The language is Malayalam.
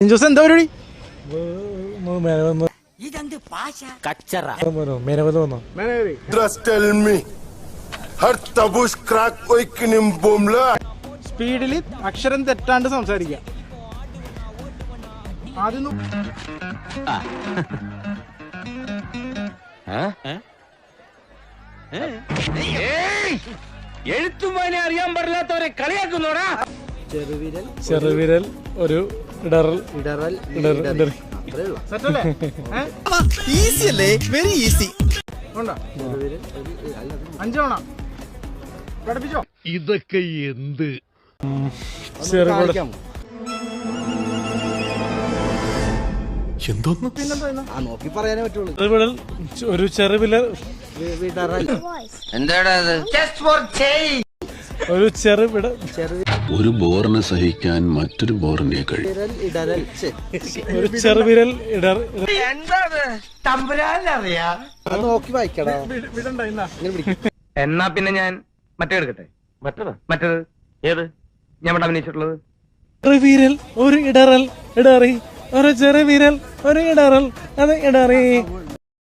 ജോസ് എന്താ പരിപാടി? സ്പീഡില് അക്ഷരം തെറ്റാണ്ട് സംസാരിക്കുക. ആദ്യം എഴുത്തുമാനെ അറിയാൻ പാടില്ലാത്തവരെ കളിയാക്കുന്നോടാ. ചെറുവിരൽ ഒരു ഇടറൽ ഈസി അല്ലേ? Very easy. അഞ്ചോണ പഠിപ്പിച്ചോ. ഇതൊക്കെ എന്ത് എന്തോന്ന് നോക്കി പറയാനേ പറ്റുള്ളൂ. ചെറുവിരൽ ഒരു ചെറുവിരൽ എന്താടാ ഒരു ചെറുവിട ഒരു ബോറിനെ സഹിക്കാൻ മറ്റൊരു ബോറിനെ കഴിയും. ഒരു ചെറുവിരൽ നോക്കി വായിക്കടാ. എന്നാ പിന്നെ ഞാൻ മറ്റേ എടുക്കട്ടെ. മറ്റേത് ഏത് ഞാൻ ഇവിടെ അഭിനയിച്ചിട്ടുള്ളത്? ചെറുവിരൽ ഒരു ഇടറൽ ഇടറി ഒരു ചെറുവിരൽ ഒരു ഇടറൽ അത് ഇടറി